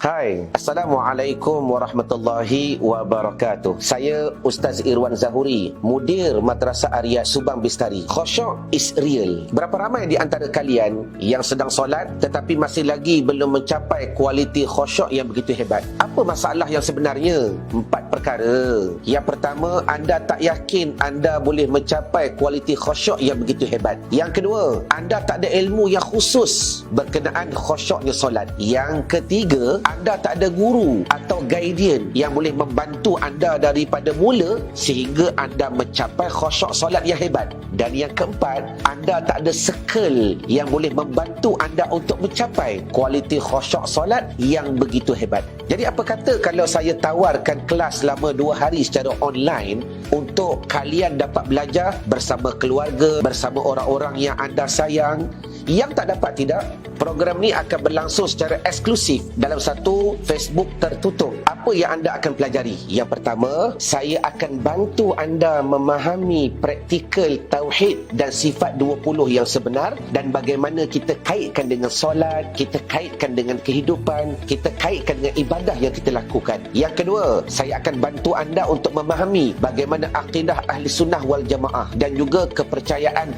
Hai, Assalamualaikum warahmatullahi wabarakatuh. Saya Ustaz Irwan Zahuri, Mudir Madrasah Ariyat Subang Bistari. Khusyuk is real. Berapa ramai di antara kalian yang sedang solat tetapi masih lagi belum mencapai kualiti khusyuk yang begitu hebat? Apa masalah yang sebenarnya? 4 perkara. Yang pertama, anda tak yakin anda boleh mencapai kualiti khusyuk yang begitu hebat. Yang kedua, anda tak ada ilmu yang khusus berkenaan khusyuknya solat. Yang ketiga, anda tak ada guru atau guardian yang boleh membantu anda daripada mula sehingga anda mencapai khusyuk solat yang hebat. Dan yang keempat, anda tak ada circle yang boleh membantu anda untuk mencapai kualiti khusyuk solat yang begitu hebat. Jadi apa kata kalau saya tawarkan kelas selama 2 hari secara online untuk kalian dapat belajar bersama keluarga, bersama orang-orang yang anda sayang. Yang tak dapat tidak, program ni akan berlangsung secara eksklusif dalam satu Facebook tertutup. Apa yang anda akan pelajari? Yang pertama, saya akan bantu anda memahami praktikal tauhid dan sifat 20 yang sebenar dan bagaimana kita kaitkan dengan solat, kita kaitkan dengan kehidupan, kita kaitkan dengan ibadah yang kita lakukan. Yang kedua, saya akan bantu anda untuk memahami bagaimana akidah ahli sunnah wal jamaah dan juga kepercayaan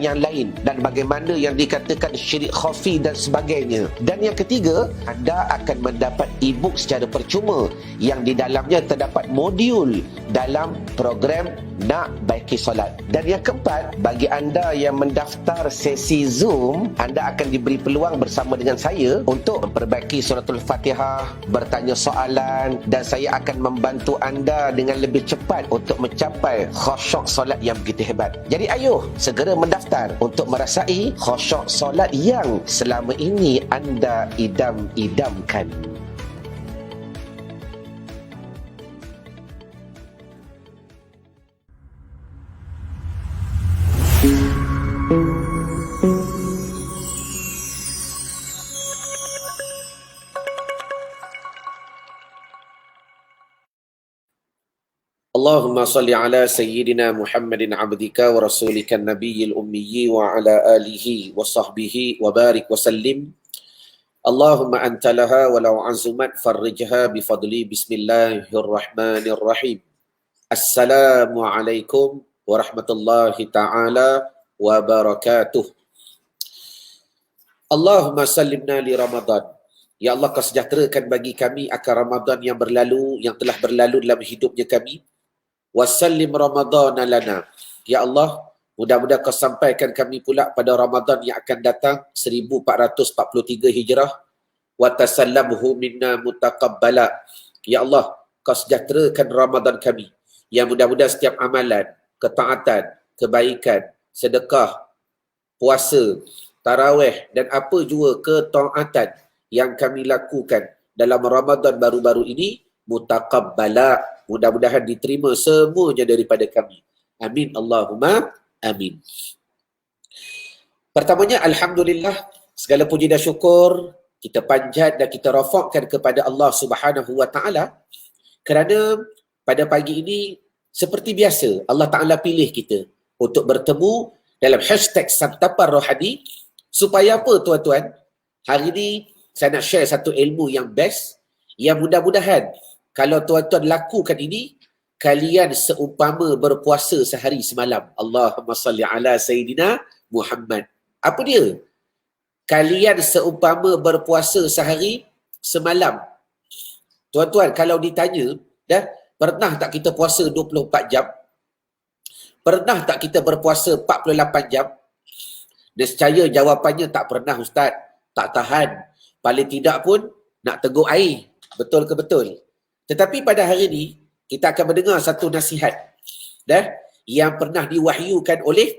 yang lain dan bagaimana yang dikatakan syirik khafi dan sebagainya. Dan yang ketiga, anda akan mendapat e-book secara percuma yang di dalamnya terdapat modul dalam program Nak Baiki Solat. Dan yang keempat, bagi anda yang mendaftar sesi Zoom, anda akan diberi peluang bersama dengan saya untuk memperbaiki suratul Fatihah, bertanya soalan, dan saya akan membantu anda dengan lebih cepat untuk mencapai khusyuk solat yang begitu hebat. Jadi ayo segera mendaftar untuk merasai khusyuk solat yang selama ini anda idam-idamkan. Allahumma salli ala sayyidina Muhammadin abdika wa rasulika nabiyil ummiyi wa ala alihi wa sahbihi wa barik wa sallim. Allahumma anta laha walau azumat farrijha bifadli bismillahirrahmanirrahim. Assalamualaikum warahmatullahi ta'ala wabarakatuh. Allahumma sallimna li Ramadan. Ya Allah, kau sejahterakan bagi kami akan Ramadan yang berlalu, yang telah berlalu dalam hidupnya kami. Wasallim Ramadan lana. Ya Allah, mudah-mudahan kau sampaikan kami pula pada Ramadan yang akan datang 1443 Hijrah. Wa tasallamhu minna mutaqabbala. Ya Allah, kau sejahterakan Ramadan kami. Yang mudah-mudahan setiap amalan, ketaatan, kebaikan, sedekah, puasa, tarawih dan apa juga ketaatan yang kami lakukan dalam Ramadan baru-baru ini mutaqabbala, mudah-mudahan diterima semuanya daripada kami. Amin Allahumma amin. Pertamanya, alhamdulillah, segala puji dan syukur kita panjat dan kita rafakkan kepada Allah Subhanahu wa taala kerana pada pagi ini seperti biasa Allah Taala pilih kita untuk bertemu dalam hashtag Santapan Rohani. Supaya apa tuan-tuan? Hari ini saya nak share satu ilmu yang best, yang mudah-mudahan kalau tuan-tuan lakukan ini, kalian seumpama berpuasa sehari semalam. Allahumma salli ala Sayyidina Muhammad. Apa dia? Kalian seumpama berpuasa sehari semalam. Tuan-tuan, kalau ditanya, dah pernah tak kita puasa 24 jam? Pernah tak kita berpuasa 48 jam? Nescaya jawapannya tak pernah, Ustaz. Tak tahan. Paling tidak pun nak teguk air. Betul ke betul? Tetapi pada hari ini, kita akan mendengar satu nasihat yang pernah diwahyukan oleh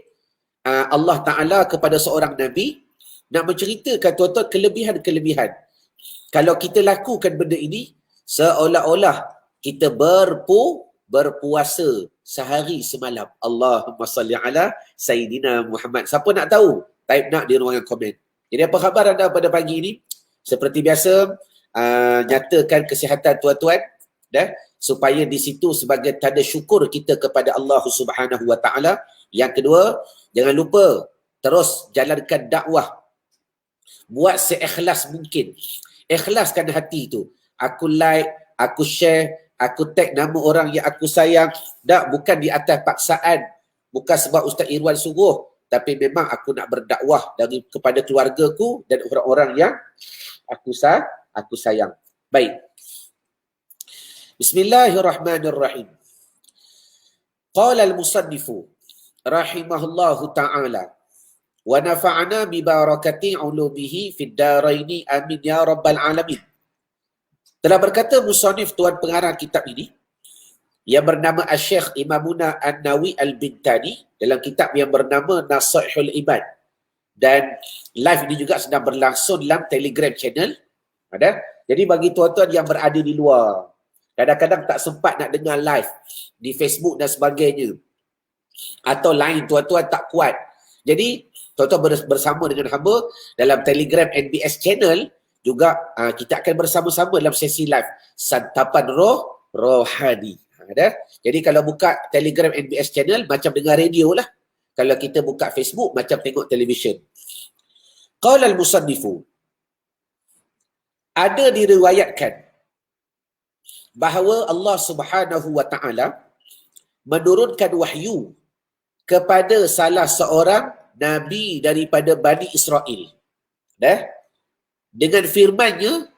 Allah Ta'ala kepada seorang Nabi, nak menceritakan tuan-tuan kelebihan-kelebihan. Kalau kita lakukan benda ini, seolah-olah kita berpuasa sehari semalam. Allahumma salli ala Sayyidina Muhammad. Siapa nak tahu? Type nak di ruangan komen. Jadi apa khabar anda pada pagi ini? Seperti biasa, nyatakan kesihatan tuan-tuan, supaya di situ sebagai tanda syukur kita kepada Allah Subhanahu wa taala. Yang kedua, jangan lupa terus jalankan dakwah. Buat seikhlas mungkin. Ikhlaskan hati tu. Aku like, aku share, aku tag nama orang yang aku sayang. Tak, bukan di atas paksaan. Bukan sebab Ustaz Irwan suruh. Tapi memang aku nak berdakwah kepada keluargaku dan orang-orang yang aku sayang. Baik. Bismillahirrahmanirrahim. Qala al-musannifu rahimahullahu ta'ala wa nafa'ana bi barakati ulumihi fid daraini amin ya rabbal alamin. Telah berkata musannif tuan pengarang kitab ini yang bernama Asy-Syaikh Imamuna An-Nawawi Al-Bintani dalam kitab yang bernama Nasaihul Ibad, dan live ini juga sedang berlangsung dalam Telegram channel. Ada? Jadi bagi tuan-tuan yang berada di luar, kadang-kadang tak sempat nak dengar live di Facebook dan sebagainya, atau lain tuan-tuan tak kuat. Jadi tuan-tuan bersama dengan hamba dalam Telegram NBS channel juga, kita akan bersama-sama dalam sesi live santapan rohani. Ada? Jadi kalau buka Telegram NBS channel macam dengar radio lah. Kalau kita buka Facebook macam tengok televisyen. Qala al-musannifu, ada diriwayatkan bahawa Allah Subhanahu wa ta'ala menurunkan wahyu kepada salah seorang nabi daripada Bani Israel. Dengan firman-Nya,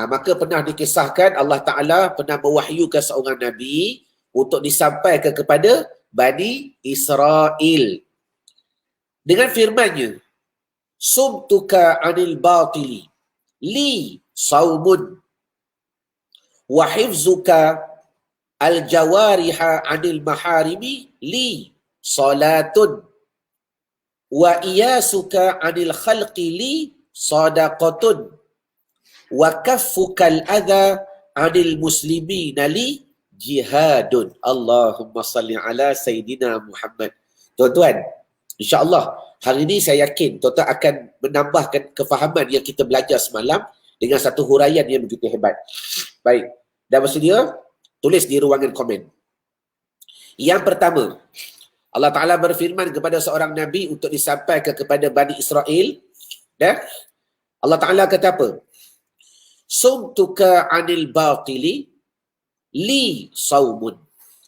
maka pernah dikisahkan Allah Ta'ala pernah mewahyukan seorang nabi untuk disampaikan kepada Bani Israel. Dengan firman-Nya, sumtuka anil batili li saumun wa hifzuka al-jawariha anil maharimi li salatun wa iyasuka anil khalqi li sadaqatun wa kaffukal adha anil muslimina li jihadun. Allahumma salli ala Sayyidina Muhammad. Tuan-tuan, insya-Allah hari ini saya yakin tuan-tuan akan menambahkan kefahaman yang kita belajar semalam dengan satu huraian yang begitu hebat. Baik, dah bersedia? Tulis di ruangan komen. Yang pertama, Allah Ta'ala berfirman kepada seorang Nabi untuk disampaikan kepada Bani Israel. Allah Ta'ala kata apa? Sumtuka anil batili li saumun.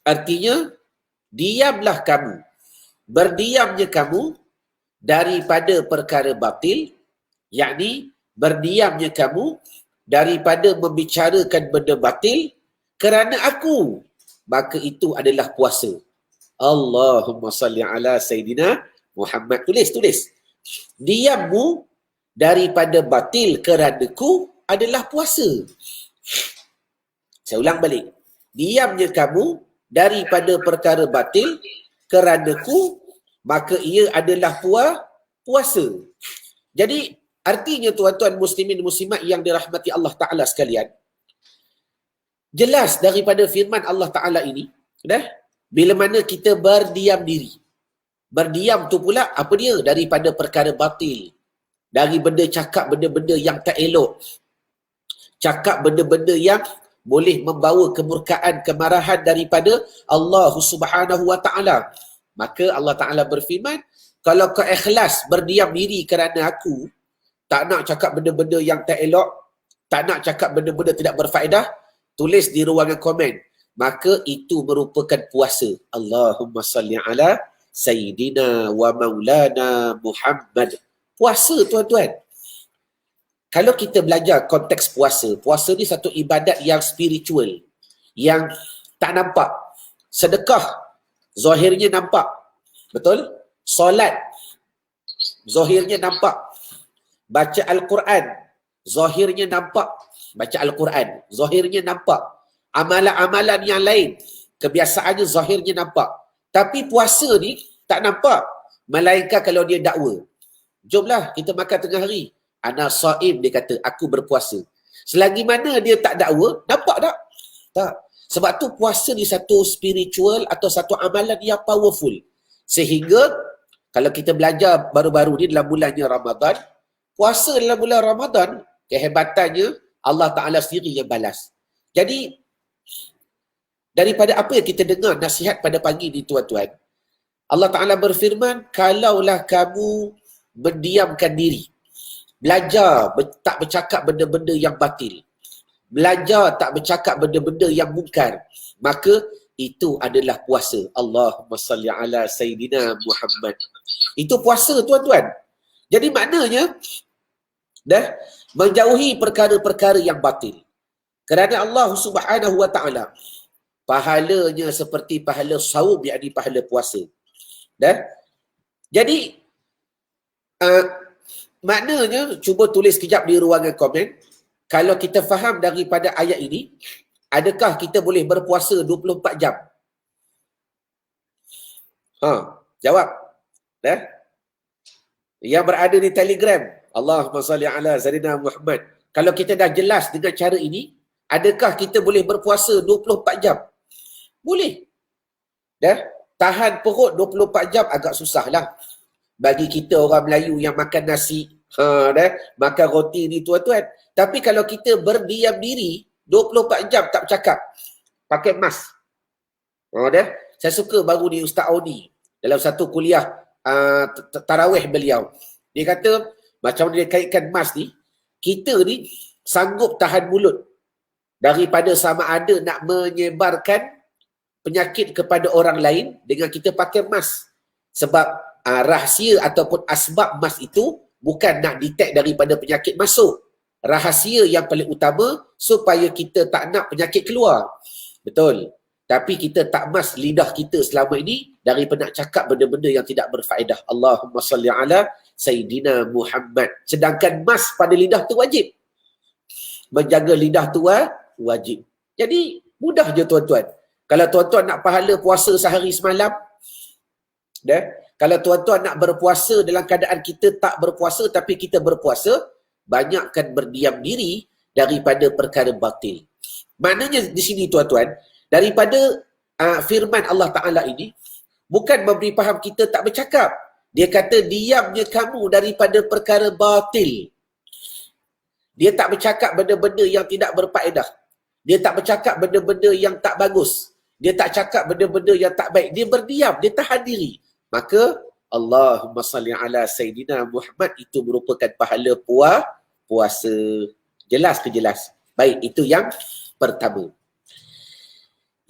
Artinya, diamlah kamu. Berdiamnya kamu daripada perkara batil, yakni berdiamnya kamu daripada membicarakan benda batil kerana aku, maka itu adalah puasa. Allahumma salli ala Sayyidina Muhammad. Tulis. Diammu daripada batil kerana-ku adalah puasa. Saya ulang balik. Diamnya kamu daripada perkara batil kerana-ku, maka ia adalah puasa. Jadi, artinya tuan-tuan muslimin muslimat yang dirahmati Allah Ta'ala sekalian, jelas daripada firman Allah Ta'ala ini, bila mana kita berdiam diri. Berdiam tu pula apa dia? Daripada perkara batil. Dari cakap benda-benda yang tak elok. Cakap benda-benda yang boleh membawa kemurkaan, kemarahan daripada Allah Subhanahu wa Ta'ala. Maka Allah Ta'ala berfirman, kalau kau ikhlas berdiam diri kerana aku, tak nak cakap benda-benda yang tak elok, tak nak cakap benda-benda tidak berfaedah, tulis di ruangan komen. Maka itu merupakan puasa. Allahumma salli ala Sayyidina wa maulana Muhammad. Puasa tuan-tuan. Kalau kita belajar konteks puasa, puasa ni satu ibadat yang spiritual, yang tak nampak. Sedekah, zahirnya nampak. Betul? Solat, zahirnya nampak. Baca Al-Quran, zahirnya nampak. Baca Al-Quran, zahirnya nampak. Amalan-amalan yang lain, kebiasaannya zahirnya nampak. Tapi puasa ni tak nampak. Melainkan kalau dia dakwa. Jomlah kita makan tengah hari. Ana saim, dia kata, aku berpuasa. Selagi mana dia tak dakwa, nampak tak? Tak. Sebab tu puasa ni satu spiritual atau satu amalan yang powerful. Sehingga kalau kita belajar baru-baru ni dalam bulannya Ramadan, puasa dalam bulan Ramadan, kehebatannya Allah Ta'ala sendiri yang balas. Jadi, daripada apa yang kita dengar nasihat pada pagi ni tuan-tuan, Allah Ta'ala berfirman, kalaulah kamu mendiamkan diri Belajar tak bercakap benda-benda yang batil. Belajar tak bercakap benda-benda yang mungkar. Maka itu adalah puasa. Allahumma salli ala Sayyidina Muhammad. Itu puasa, tuan-tuan. Jadi maknanya, menjauhi perkara-perkara yang batil. Kerana Allah Subhanahu wa ta'ala, pahalanya seperti pahala saum, yakni pahala puasa. Jadi, maknanya, cuba tulis kejap di ruangan komen. Kalau kita faham daripada ayat ini, adakah kita boleh berpuasa 24 jam? Jawab. Yang berada di Telegram, Allahumma salli ala Sayyidina Muhammad. Kalau kita dah jelas dengan cara ini, adakah kita boleh berpuasa 24 jam? Boleh. Tahan perut 24 jam agak susah lah. Bagi kita orang Melayu yang makan nasi, makan roti ni, tuan-tuan. Tapi kalau kita berdiam diri 24 jam tak bercakap, pakai mask. Saya suka baru ni Ustaz Audi dalam satu kuliah tarawih beliau. Dia kata macam mana dia kaitkan mask ni, kita ni sanggup tahan mulut daripada sama ada nak menyebarkan penyakit kepada orang lain dengan kita pakai mask. Sebab rahsia ataupun asbab mask itu bukan nak detect daripada penyakit masuk. Rahsia yang paling utama supaya kita tak nak penyakit keluar. Betul. Tapi kita tak mask lidah kita selama ini daripada nak cakap benda-benda yang tidak berfaedah. Allahumma salli ala Sayyidina Muhammad. Sedangkan mask pada lidah tu wajib. Menjaga lidah tu wajib. Jadi mudah je, tuan-tuan. Kalau tuan-tuan nak pahala puasa sehari semalam, kalau tuan-tuan nak berpuasa dalam keadaan kita tak berpuasa tapi kita berpuasa, banyakkan berdiam diri daripada perkara batil. Maknanya di sini, tuan-tuan, daripada firman Allah Ta'ala ini, bukan memberi faham kita tak bercakap. Dia kata, diamnya kamu daripada perkara batil. Dia tak bercakap benda-benda yang tidak berfaedah. Dia tak bercakap benda-benda yang tak bagus. Dia tak cakap benda-benda yang tak baik. Dia berdiam, dia tahan diri. Maka Allahumma salli ala Sayyidina Muhammad itu merupakan pahala puasa. Jelas ke jelas? Baik, itu yang pertama.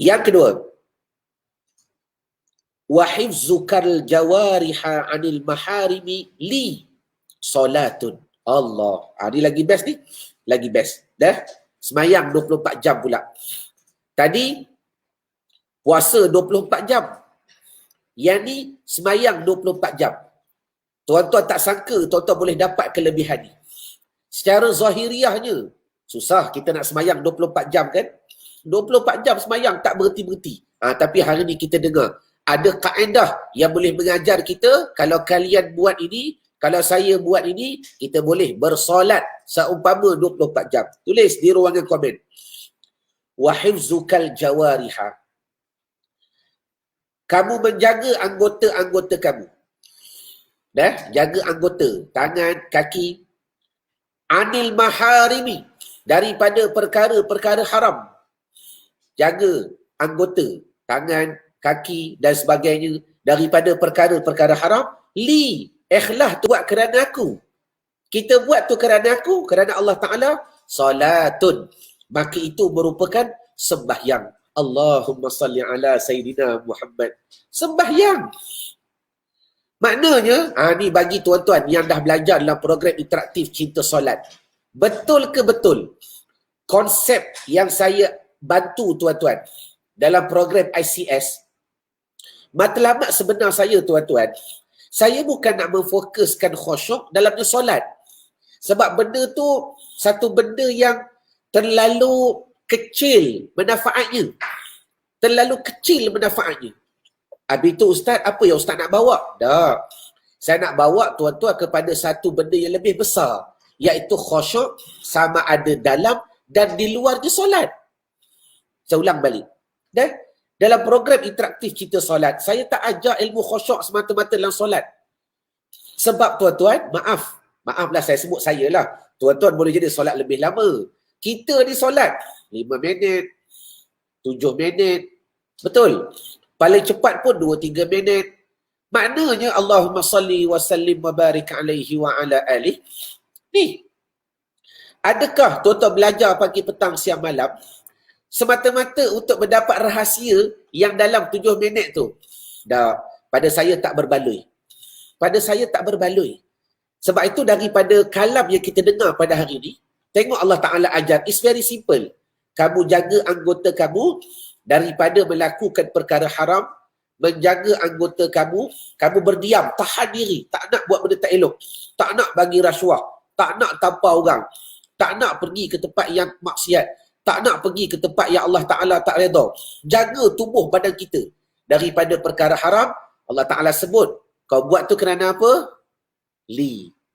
Yang kedua, wa hifzukal jawariha anil maharimi li solatun. Allah. Ni lagi best ni. Lagi best. Semayang 24 jam pula. Tadi puasa 24 jam. Yang ni semayang 24 jam. Tuan-tuan tak sangka tuan-tuan boleh dapat kelebihan ni. Secara zahiriahnya, susah kita nak semayang 24 jam kan? 24 jam semayang tak berhenti-berhenti. Tapi hari ni kita dengar, ada kaedah yang boleh mengajar kita, kalau kalian buat ini, kalau saya buat ini, kita boleh bersolat seumpama 24 jam. Tulis di ruangan komen. Wa hifzukal jawariha. Kamu menjaga anggota-anggota kamu. Jaga anggota, tangan, kaki. Anil maharimi, daripada perkara-perkara haram. Jaga anggota, tangan, kaki dan sebagainya daripada perkara-perkara haram. Li, ikhlas tu buat kerana aku. Kita buat tu kerana aku, kerana Allah Ta'ala. Salatun, maka itu merupakan sembahyang. Allahumma salli ala Sayyidina Muhammad. Sembahyang. Maknanya, ni bagi tuan-tuan yang dah belajar dalam program interaktif Cinta Solat. Betul ke betul? Konsep yang saya bantu tuan-tuan dalam program ICS, matlamat sebenar saya, tuan-tuan, saya bukan nak memfokuskan khusyuk dalamnya solat. Sebab benda tu satu benda yang terlalu kecil manfaatnya. Terlalu kecil manfaatnya. Habis tu Ustaz, apa yang Ustaz nak bawa? Dah. Saya nak bawa tuan-tuan kepada satu benda yang lebih besar, iaitu khusyuk sama ada dalam dan di luar di solat. Saya ulang balik. Dalam program interaktif Cinta Solat, saya tak ajar ilmu khusyuk semata-mata dalam solat. Sebab tuan-tuan, maaflah saya sebut saya lah. Tuan-tuan boleh jadi solat lebih lama. Kita ni solat 5 minit, 7 minit. Betul? Paling cepat pun 2-3 minit. Maknanya Allahumma salli wa sallim wa barik alaihi wa ala alih. Ni, adakah tuan-tuan belajar pagi, petang, siang, malam semata-mata untuk mendapat rahsia yang dalam 7 minit tu? Dah, pada saya tak berbaloi. Pada saya tak berbaloi. Sebab itu daripada kalam yang kita dengar pada hari ini, tengok Allah Ta'ala ajar, it's very simple. Kamu jaga anggota kamu daripada melakukan perkara haram, menjaga anggota kamu berdiam, tahan diri, tak nak buat benda tak elok, tak nak bagi rasuah, tak nak tampar orang, tak nak pergi ke tempat yang maksiat, tak nak pergi ke tempat yang Allah Ta'ala tak redha. Jaga tubuh badan kita daripada perkara haram. Allah Ta'ala sebut, kau buat tu kerana apa?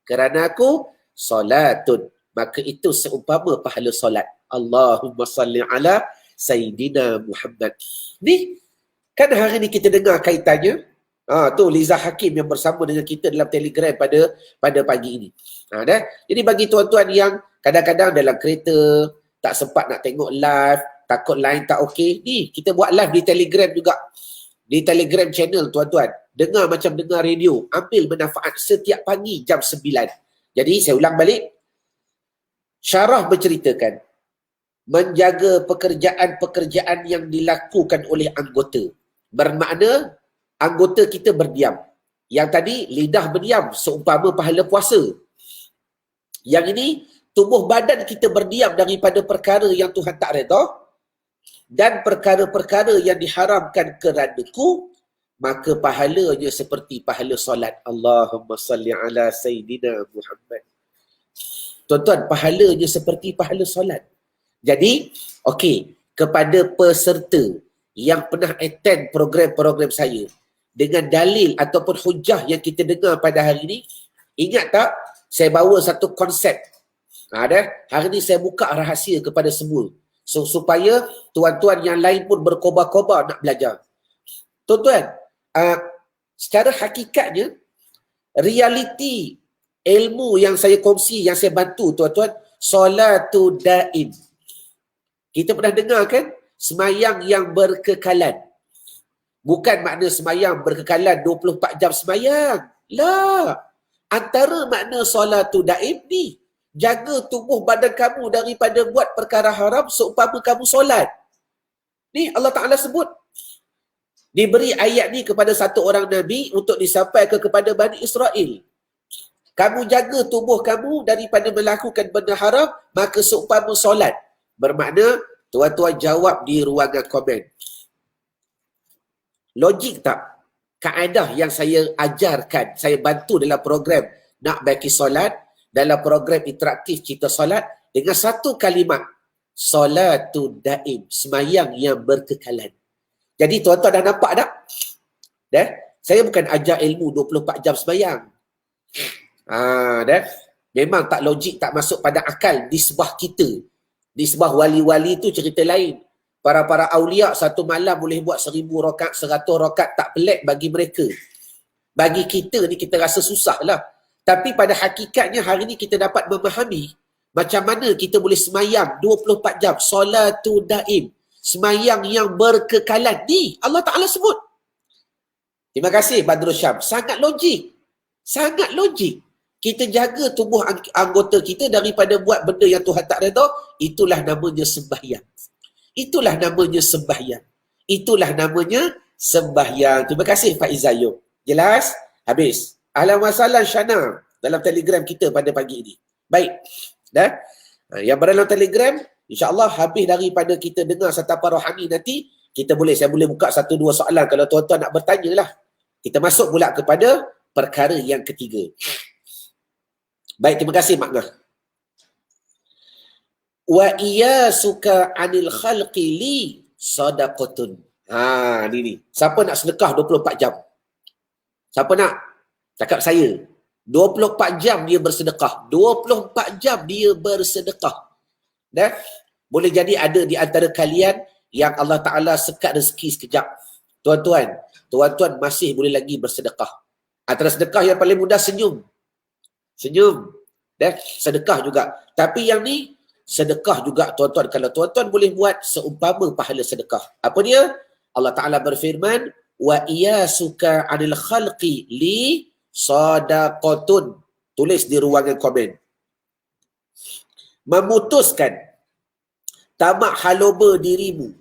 Kerana aku solatun. Maka itu seumpama pahala solat. Allahumma salli ala Sayyidina Muhammad. Ni, kan hari ni kita dengar kaitannya. Tu Liza Hakim yang bersama dengan kita dalam Telegram pada pagi ini. Dah. Jadi bagi tuan-tuan yang kadang-kadang dalam kereta tak sempat nak tengok live, takut line tak okey, ni kita buat live di Telegram juga. Di Telegram channel tuan-tuan. Dengar macam dengar radio. Ambil manfaat setiap pagi jam 9. Jadi saya ulang balik. Syarah berceritakan menjaga pekerjaan-pekerjaan yang dilakukan oleh anggota. Bermakna anggota kita berdiam. Yang tadi lidah berdiam seumpama pahala puasa. Yang ini tubuh badan kita berdiam daripada perkara yang Tuhan tak redha dan perkara-perkara yang diharamkan keranaku, maka pahalanya seperti pahala solat. Allahumma salli ala Sayyidina Muhammad. Tuan-tuan, pahalanya seperti pahala solat. Jadi, okey, kepada peserta yang pernah attend program-program saya, dengan dalil ataupun hujah yang kita dengar pada hari ini, ingat tak, saya bawa satu konsep. Hari ini saya buka rahsia kepada semua. Supaya tuan-tuan yang lain pun berkobar-kobar nak belajar. Tuan-tuan, secara hakikatnya, realiti ilmu yang saya kongsi, yang saya bantu tuan-tuan, solatu daim. Kita pernah dengar kan? Semayang yang berkekalan. Bukan makna semayang berkekalan 24 jam semayang. La. Antara makna solatu daim ni, jaga tubuh badan kamu daripada buat perkara haram seumpama kamu solat. Ni Allah Ta'ala sebut. Diberi ayat ni kepada satu orang Nabi untuk disampaikan kepada Bani Israel. Kamu jaga tubuh kamu daripada melakukan benda haram, maka seumpama solat. Bermakna, tuan-tuan jawab di ruangan komen. Logik tak? Kaedah yang saya ajarkan, saya bantu dalam program Nak Baiki Solat, dalam program interaktif Cerita Solat, dengan satu kalimat, solatu daim, semayang yang berkekalan. Jadi tuan-tuan dah nampak tak? Dah? Saya bukan ajar ilmu 24 jam semayang. Dah? Memang tak logik, tak masuk pada akal nisbah kita. Nisbah wali-wali tu cerita lain. Para-para awliya satu malam boleh buat 1000 rakaat, 100 rakaat, tak pelik bagi mereka. Bagi kita ni kita rasa susah lah. Tapi pada hakikatnya hari ni kita dapat memahami macam mana kita boleh semayang 24 jam. Solatu daim. Semayang yang berkekalan. Ni Allah Ta'ala sebut. Terima kasih Badrul Syam. Sangat logik. Sangat logik. Kita jaga tubuh anggota kita daripada buat benda yang Tuhan tak redha. Itulah namanya sembahyang. Itulah namanya sembahyang. Itulah namanya sembahyang. Terima kasih Pak Izayub. Jelas? Habis. Ahlan wa sahlan Syana dalam Telegram kita pada pagi ini. Baik. Dah? Yang berada dalam Telegram, insya-Allah habis daripada kita dengar Satapan Rohani nanti, saya boleh buka 1-2 soalan kalau tuan-tuan nak bertanya lah. Kita masuk pula kepada perkara yang ketiga. Baik, terima kasih Mak Ngah. Wa iyasuka anil khalqi li sadaqatun. Ni. Siapa nak sedekah 24 jam? Siapa nak? Cakap saya. 24 jam dia bersedekah. 24 jam dia bersedekah. Dah? Boleh jadi ada di antara kalian yang Allah Ta'ala sekat rezeki sekejap. Tuan-tuan masih boleh lagi bersedekah. Antara sedekah yang paling mudah senyum. Senyum. Dah? Sedekah juga. Tapi yang ni, sedekah juga tuan-tuan. Kalau tuan-tuan boleh buat seumpama pahala sedekah. Apa dia? Allah Ta'ala berfirman, wa iyasuka anil khalqi li sadaqatun. Tulis di ruangan komen. memutuskan tamak haloba dirimu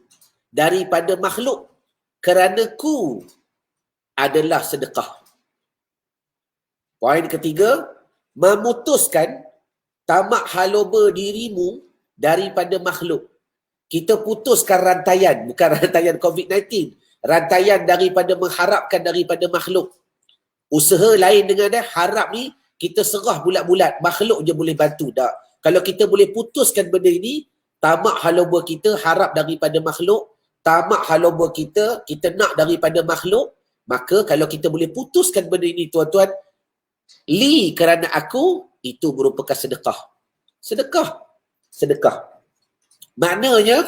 daripada makhluk kerana ku adalah sedekah. Poin ketiga, memutuskan tamak haloba dirimu daripada makhluk. Kita putuskan rantaian, bukan rantaian COVID-19, rantaian daripada mengharapkan daripada makhluk. Usaha lain dengan dia, harap ni kita serah bulat-bulat, makhluk je boleh bantu. Tak. Kalau kita boleh putuskan benda ini, tamak haloba kita harap daripada makhluk, tamak haloba kita nak daripada makhluk, maka kalau kita boleh putuskan benda ini tuan-tuan, li kerana aku, itu merupakan sedekah. Sedekah. Maknanya,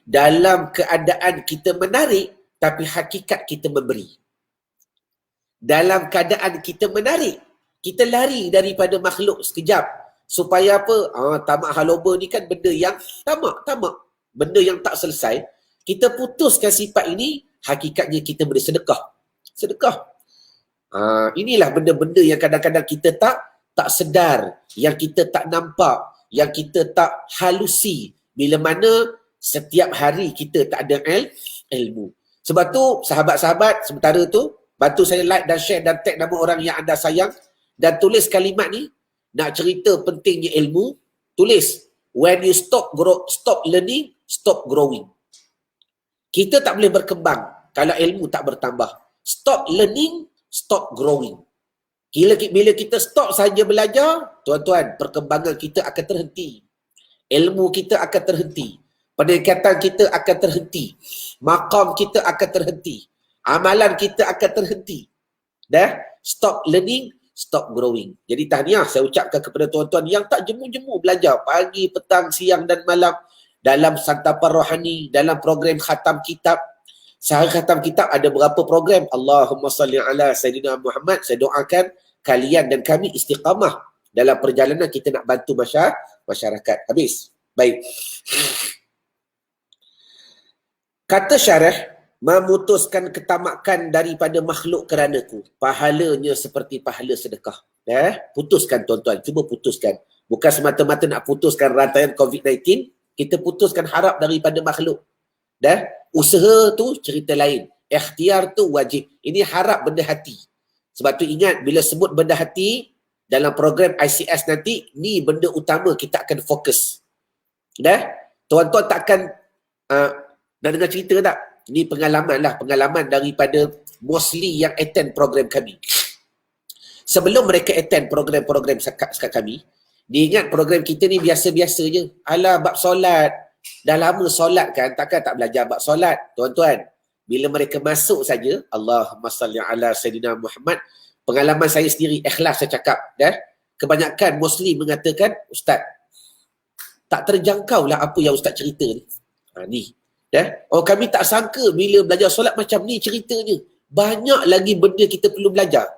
dalam keadaan kita menarik, tapi hakikat kita memberi. Dalam keadaan kita menarik, kita lari daripada makhluk sekejap. Supaya apa? Tamak haloba ni kan benda yang tamak. Benda yang tak selesai. Kita putuskan sifat ini, hakikatnya kita beri sedekah. Inilah benda-benda yang kadang-kadang kita tak sedar, yang kita tak nampak, yang kita tak halusi. Bila mana setiap hari kita tak ada ilmu. Sebab tu sahabat-sahabat sementara tu bantu saya like dan share dan tag nama orang yang anda sayang dan tulis kalimat ni. Nak cerita pentingnya ilmu, tulis when you stop learning, stop growing. Kita tak boleh berkembang kalau ilmu tak bertambah. Stop learning, stop growing. Bila kita stop saja belajar, tuan-tuan, perkembangan kita akan terhenti. Ilmu kita akan terhenti. Peningkatan kita akan terhenti. Maqam kita akan terhenti. Amalan kita akan terhenti. Stop learning, stop growing. Jadi tahniah saya ucapkan kepada tuan-tuan yang tak jemu-jemu belajar pagi, petang, siang dan malam dalam santapan rohani, dalam program khatam kitab. Sehari khatam kitab ada berapa program? Allahumma salli ala Sayyidina Muhammad. Saya doakan kalian dan kami istiqamah dalam perjalanan kita nak bantu masyarakat. Habis. Baik. Kata syarah, memutuskan ketamakan daripada makhluk keranaku. Pahalanya seperti pahala sedekah. Putuskan tuan-tuan. Cuba putuskan. Bukan semata-mata nak putuskan rantaian COVID-19. Kita putuskan harap daripada makhluk. Usaha tu cerita lain. Ikhtiar tu wajib. Ini harap benda hati. Sebab tu ingat, bila sebut benda hati, dalam program ICS nanti, ni benda utama kita akan fokus. Tuan-tuan takkan nak dengar cerita tak? Ni pengalaman daripada mostly yang attend program kami. Sebelum mereka attend program-program sekat kami, dia ingat program kita ni biasa-biasa je. Alah, bab solat. Dah lama solat kan, takkan tak belajar bab solat. Tuan-tuan, bila mereka masuk saja, Allahumma salli ala Sayyidina Muhammad, pengalaman saya sendiri, ikhlas saya cakap. Kebanyakan Muslim mengatakan, Ustaz, tak terjangkau lah apa yang Ustaz cerita ni. Ni. Kami tak sangka bila belajar solat macam ni ceritanya. Banyak lagi benda kita perlu belajar.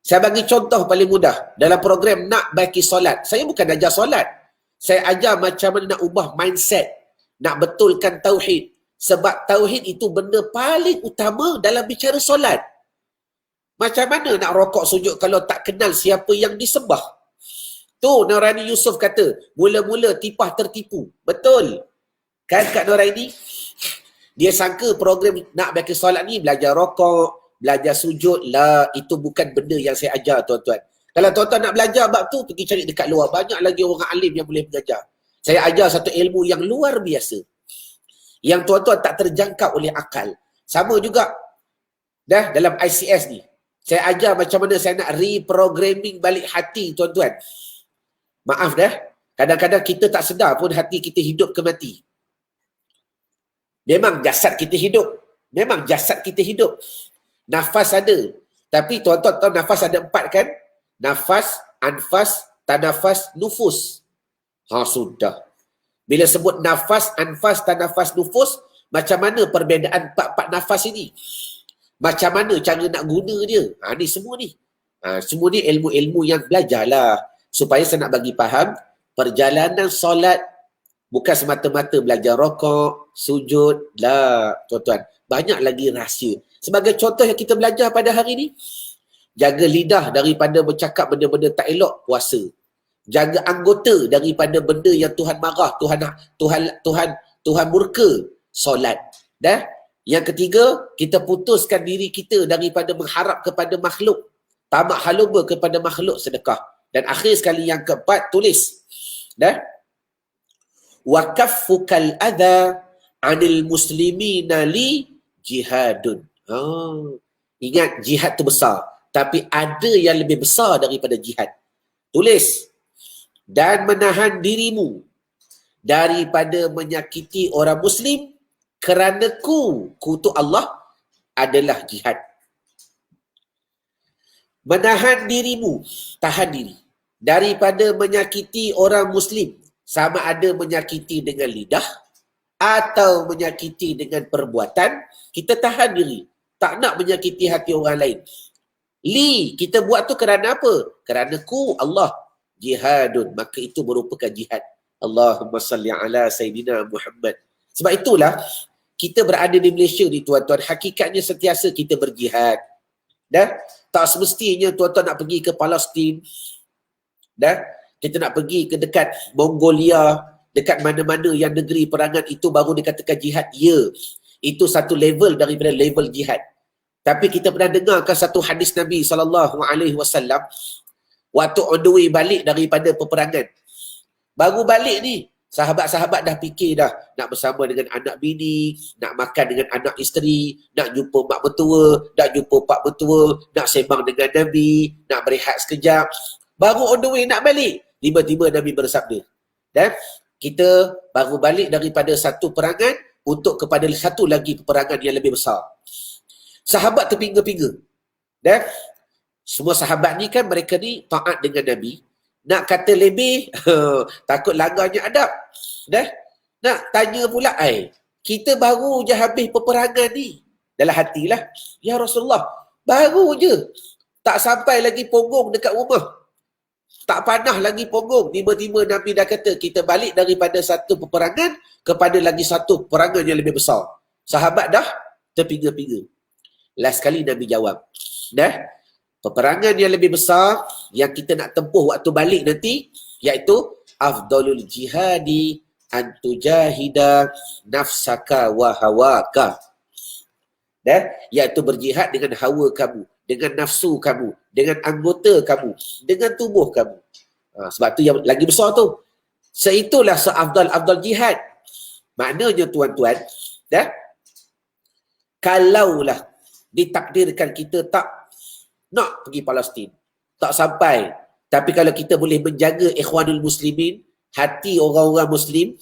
Saya bagi contoh paling mudah. Dalam program Nak Baiki Solat, saya bukan ajar solat. Saya ajar macam mana nak ubah mindset. Nak betulkan tauhid. Sebab tauhid itu benda paling utama dalam bicara solat. Macam mana nak rokok sujud kalau tak kenal siapa yang disembah? Tu Nurani Yusuf kata, mula-mula tipah tertipu. Betul. Kan Kak Nuraini? Dia sangka program Nak Baiki Solat ni belajar rokok, belajar sujud lah. Itu bukan benda yang saya ajar tuan-tuan. Kalau tuan-tuan nak belajar bab tu, pergi cari dekat luar. Banyak lagi orang alim yang boleh mengajar. Saya ajar satu ilmu yang luar biasa. Yang tuan-tuan tak terjangkau oleh akal. Sama juga dalam ICS ni. Saya ajar macam mana saya nak reprogramming balik hati tuan-tuan. Maaf kadang-kadang kita tak sedar pun hati kita hidup ke mati. Memang jasad kita hidup. Nafas ada. Tapi tuan-tuan tahu nafas ada 4 kan? Nafas, anfas, tanafas, nufus. Sudah. Bila sebut nafas, anfas, tanafas, nufus, macam mana perbezaan 4 nafas ini? Macam mana cara nak guna dia? Ni semua ni. Semua ni ilmu-ilmu yang belajarlah. Supaya saya nak bagi faham, perjalanan solat bukan semata-mata belajar rokok, sujud lah, tuan-tuan. Banyak lagi rahsia. Sebagai contoh yang kita belajar pada hari ni, jaga lidah daripada bercakap benda-benda tak elok, puasa. jaga anggota daripada benda yang Tuhan marah, Tuhan murka, solat. Dah. Yang ketiga, kita putuskan diri kita daripada mengharap kepada makhluk, tamak haluba kepada makhluk, sedekah. Dan akhir sekali yang keempat, tulis. Dah. Wa kaffukal adha 'anil muslimina li jihadun. Ingat, jihad tu besar, tapi ada yang lebih besar daripada jihad. Tulis. Dan menahan dirimu daripada menyakiti orang Muslim kerana kutu Allah adalah jihad. Menahan dirimu, tahan diri daripada menyakiti orang Muslim, sama ada menyakiti dengan lidah atau menyakiti dengan perbuatan, kita tahan diri. Tak nak menyakiti hati orang lain. Kita buat tu kerana apa? Kerana Allah. Jihadun, maka itu merupakan jihad. Allahumma salli ala Sayyidina Muhammad. Sebab itulah kita berada di Malaysia ni tuan-tuan, hakikatnya sentiasa kita berjihad. Dah? Tak semestinya tuan-tuan nak pergi ke Palestin. Dah? Kita nak pergi ke dekat Mongolia, dekat mana-mana yang negeri perangan itu baru dikatakan jihad. Ya, itu satu level daripada level jihad. Tapi kita pernah dengarkan satu hadis Nabi SAW waktu on the way balik daripada peperangan. Baru balik ni, sahabat-sahabat dah fikir dah nak bersama dengan anak bini, nak makan dengan anak isteri, nak jumpa mak mertua, nak jumpa pak mertua, nak sembang dengan Nabi, nak berehat sekejap. Baru on the way nak balik, tiba-tiba Nabi bersabda. Dan kita baru balik daripada satu perangan untuk kepada satu lagi peperangan yang lebih besar. Sahabat terpinga-pinga. Dan semua sahabat ni kan mereka ni taat dengan Nabi. Nak kata lebih, takut langgarnya adab. Dah? Nak tanya pula, kita baru je habis peperangan ni. Dalam hatilah, ya Rasulullah, baru je. Tak sampai lagi punggung dekat rumah. Tak panah lagi punggung. Tiba-tiba Nabi dah kata, kita balik daripada satu peperangan kepada lagi satu peperangan yang lebih besar. Sahabat dah terpinga-pinga. Last kali Nabi jawab. Dah? Peperangan yang lebih besar yang kita nak tempuh waktu balik nanti, iaitu afdalul jihadi antujahida nafsaka wa hawaka. Iaitu berjihad dengan hawa kamu, dengan nafsu kamu, dengan anggota kamu, dengan tubuh kamu. Sebab tu yang lagi besar tu. Seitulah seafdal-afdal jihad. Maknanya tuan-tuan, kalaulah ditakdirkan kita tak nak pergi Palestin, tak sampai, tapi kalau kita boleh menjaga ikhwanul muslimin, hati orang-orang Muslim,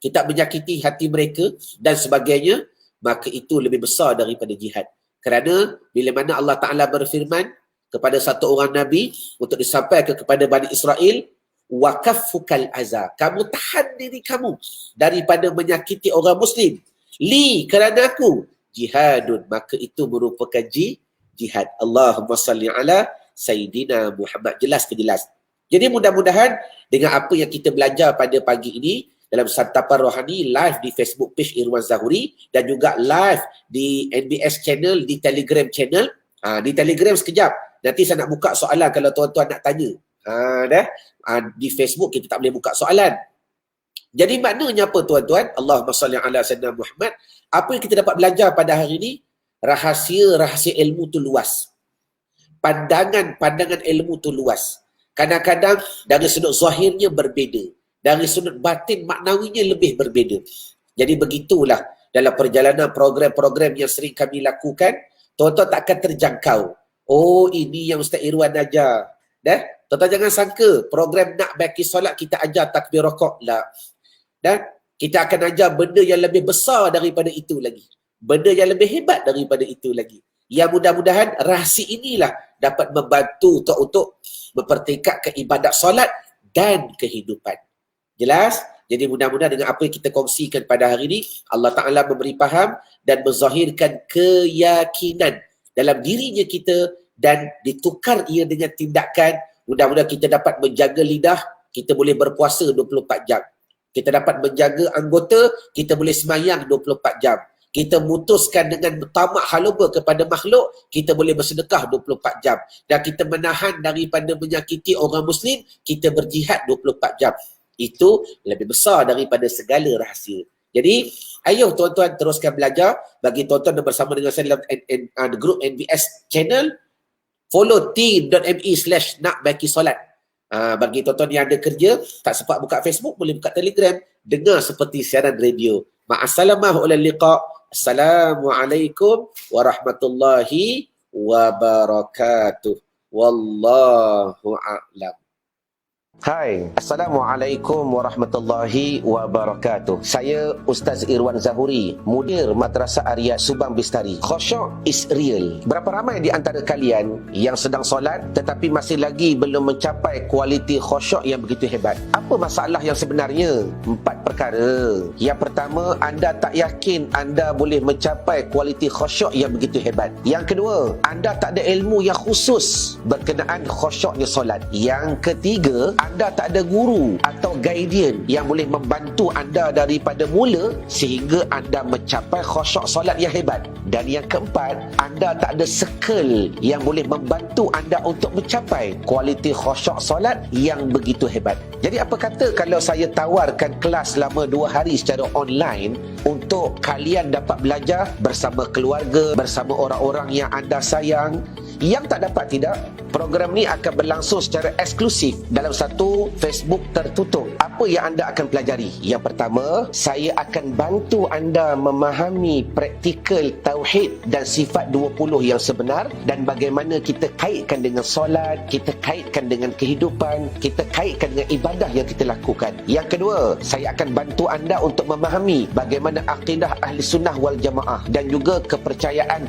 kita menyakiti hati mereka dan sebagainya, maka itu lebih besar daripada jihad. Kerana bila mana Allah Ta'ala berfirman kepada satu orang Nabi untuk disampaikan kepada Bani Israel, wa kaffukal azza, kamu tahan diri kamu daripada menyakiti orang Muslim, kerana aku jihadun, maka itu merupakan jihad. Allahumma salli ala Sayyidina Muhammad. Jelas ke jelas? Jadi mudah-mudahan dengan apa yang kita belajar pada pagi ini dalam Santapan Rohani live di Facebook page Irwan Zahuri dan juga live di NBS channel, di Telegram channel. Di Telegram sekejap. Nanti saya nak buka soalan kalau tuan-tuan nak tanya. Di Facebook kita tak boleh buka soalan. Jadi maknanya apa tuan-tuan? Allahumma salli ala Sayyidina Muhammad. Apa yang kita dapat belajar pada hari ini? Rahsia ilmu tu luas. Pandangan ilmu tu luas. Kadang-kadang dari sudut zahirnya berbeza. Dari sudut batin maknawinya lebih berbeza. Jadi begitulah dalam perjalanan program-program yang sering kami lakukan, tuan-tuan tak akan terjangkau. Oh, ini yang Ustaz Irwan ajar. Tuan-tuan jangan sangka program nak baki solat kita ajar takbir rokok lah. Kita akan ajar benda yang lebih besar daripada itu lagi. Benda yang lebih hebat daripada itu lagi. Yang mudah-mudahan rahsia inilah dapat membantu untuk mempertingkatkan ibadat solat dan kehidupan. Jelas? Jadi mudah-mudahan dengan apa yang kita kongsikan pada hari ini, Allah Ta'ala memberi faham dan menzahirkan keyakinan dalam dirinya kita dan ditukar ia dengan tindakan. Mudah-mudahan kita dapat menjaga lidah, kita boleh berpuasa 24 jam. Kita dapat menjaga anggota, kita boleh semayang 24 jam. kita memutuskan dengan tamak haluba kepada makhluk, kita boleh bersedekah 24 jam. Dan kita menahan daripada menyakiti orang Muslim, kita berjihad 24 jam. Itu lebih besar daripada segala rahsia. Jadi, ayo tuan-tuan teruskan belajar. Bagi tuan-tuan yang bersama dengan saya dalam grup NBS channel, follow t.me/nakbaikisolat. Bagi tuan-tuan yang ada kerja, tak sempat buka Facebook, boleh buka Telegram, dengar seperti siaran radio. Ma'assalamah ulal liqa. Assalamualaikum warahmatullahi wabarakatuh. Wallahu a'lam. Hai, Assalamualaikum warahmatullahi wabarakatuh. Saya Ustaz Irwan Zahuri, mudir Madrasah Arya Subang Bistari. Khusyuk is real. Berapa ramai di antara kalian yang sedang solat tetapi masih lagi belum mencapai kualiti khusyuk yang begitu hebat? Apa masalah yang sebenarnya? 4 perkara. Yang pertama, anda tak yakin anda boleh mencapai kualiti khusyuk yang begitu hebat. Yang kedua, anda tak ada ilmu yang khusus berkenaan khusyuknya solat. Yang ketiga, anda tak ada guru atau guardian yang boleh membantu anda daripada mula sehingga anda mencapai khusyuk solat yang hebat. Dan yang keempat, anda tak ada circle yang boleh membantu anda untuk mencapai kualiti khusyuk solat yang begitu hebat. Jadi apa kata kalau saya tawarkan kelas selama 2 hari secara online untuk kalian dapat belajar bersama keluarga, bersama orang-orang yang anda sayang. Yang tak dapat tidak, program ni akan berlangsung secara eksklusif dalam satu Facebook tertutup. Apa yang anda akan pelajari? Yang pertama, saya akan bantu anda memahami praktikal tauhid dan sifat 20 yang sebenar dan bagaimana kita kaitkan dengan solat, kita kaitkan dengan kehidupan, kita kaitkan dengan ibadah yang kita lakukan. Yang kedua, saya akan bantu anda untuk memahami bagaimana akidah ahli sunnah wal jamaah dan juga kepercayaan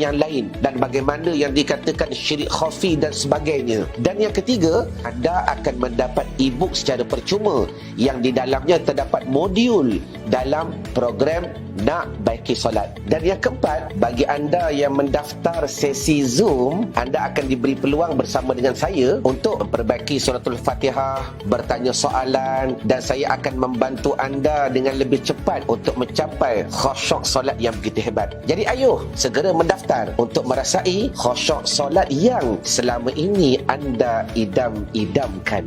yang lain dan bagaimana yang dikatakan syirik khafi dan sebagainya. Dan yang ketiga, anda akan mendapat e-book secara percuma yang di dalamnya terdapat modul dalam program Nak Baiki Solat. Dan yang keempat, bagi anda yang mendaftar sesi Zoom, anda akan diberi peluang bersama dengan saya untuk memperbaiki suratul Fatihah, bertanya soalan, dan saya akan membantu anda dengan lebih cepat untuk mencapai khusyuk solat yang begitu hebat. Jadi ayo segera mendaftar untuk merasai khusyuk solat yang selama ini anda idam-idamkan.